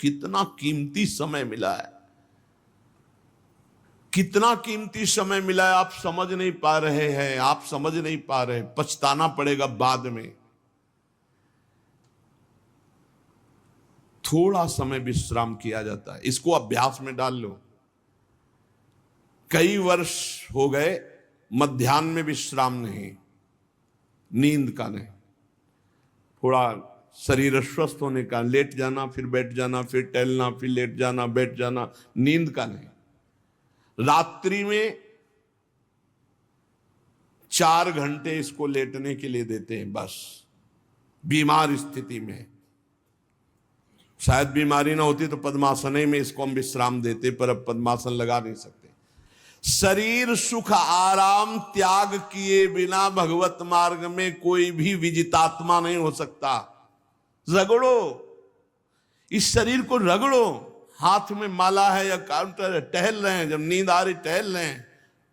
कितना कीमती समय मिला है, कितना कीमती समय मिला है। आप समझ नहीं पा रहे हैं, आप समझ नहीं पा रहे, पछताना पड़ेगा बाद में। थोड़ा समय विश्राम किया जाता है, इसको अभ्यास में डाल लो। कई वर्ष हो गए मध्याह्न में विश्राम नहीं, नींद का नहीं, थोड़ा शरीर स्वस्थ होने का, लेट जाना फिर बैठ जाना, फिर टहलना, फिर लेट जाना बैठ जाना, नींद का नहीं। रात्रि में 4 घंटे इसको लेटने के लिए देते हैं बस, बीमार स्थिति में। शायद बीमारी ना होती तो पद्मासन में इसको हम विश्राम देते, पर अब पद्मासन लगा नहीं सकते। शरीर सुख आराम त्याग किए बिना भगवत मार्ग में कोई भी विजितात्मा नहीं हो सकता। रगड़ो, इस शरीर को रगड़ो। हाथ में माला है या काउंटर है, टहल रहे हैं, जब नींद आ रही टहल रहे हैं,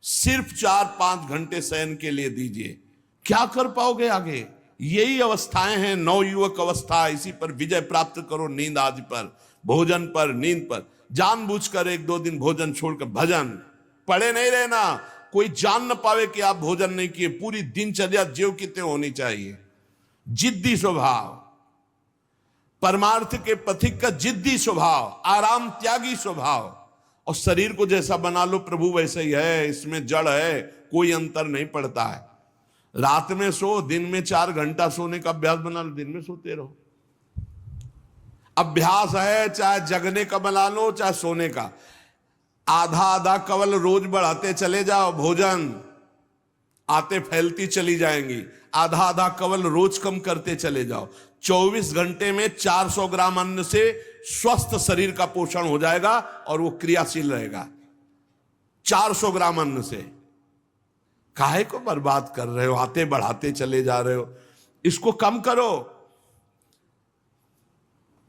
सिर्फ 4-5 घंटे शयन के लिए दीजिए। क्या कर पाओगे आगे? यही अवस्थाएं हैं, नवयुवक अवस्था। इसी पर विजय प्राप्त करो, नींद आदि पर, भोजन पर, नींद पर। जानबूझकर 1-2 दिन भोजन छोड़कर भजन पड़े नहीं रहना, कोई जान न पावे कि आप भोजन नहीं किए। पूरी दिनचर्या ज्यों की त्यों होनी चाहिए। जिद्दी स्वभाव, परमार्थ के पथिक का जिद्दी स्वभाव, आराम त्यागी स्वभाव। और शरीर को जैसा बना लो प्रभु वैसे ही है, इसमें जड़ है, कोई अंतर नहीं पड़ता है। रात में सो, दिन में 4 घंटा सोने का अभ्यास बना लो, दिन में सोते रहो। अभ्यास है, चाहे जगने का बना लो चाहे सोने का। आधा आधा कवल रोज बढ़ाते चले जाओ, भोजन आते फैलती चली जाएंगी। आधा आधा कवल रोज कम करते चले जाओ। 24 घंटे में 400 ग्राम अन्न से स्वस्थ शरीर का पोषण हो जाएगा और वो क्रियाशील रहेगा। 400 ग्राम अन्न से काहे को बर्बाद कर रहे हो? आते बढ़ाते चले जा रहे हो। इसको कम करो,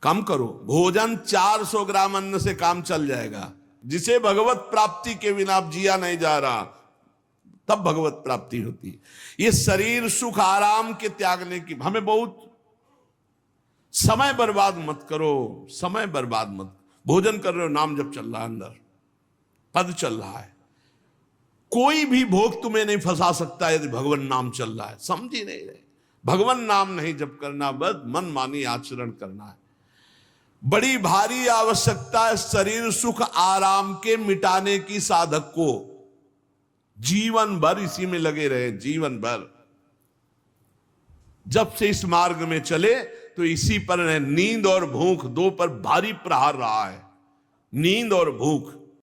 कम करो। भोजन 400 ग्राम अन्न से काम चल जाएगा। जिसे भगवत प्राप्ति के बिना जिया नहीं जा रहा, तब भगवत प्राप्ति होती है। ये शरीर सुख आराम के त्यागने की, हमें बहुत समय बर्बाद मत करो, समय बर्बाद मत। भोजन कर रहे हो, नाम जब चल रहा है, अंदर पद चल रहा है, कोई भी भोग तुम्हें नहीं फंसा सकता यदि भगवान नाम चल रहा है। समझ ही नहीं रहे, भगवान नाम नहीं जप करना, बस मन मानी आचरण करना है। बड़ी भारी आवश्यकता है शरीर सुख आराम के मिटाने की साधक को। जीवन भर इसी में लगे रहे, जीवन भर। जब से इस मार्ग में चले तो इसी पर नींद और भूख, 2 पर भारी प्रहार रहा है। नींद और भूख,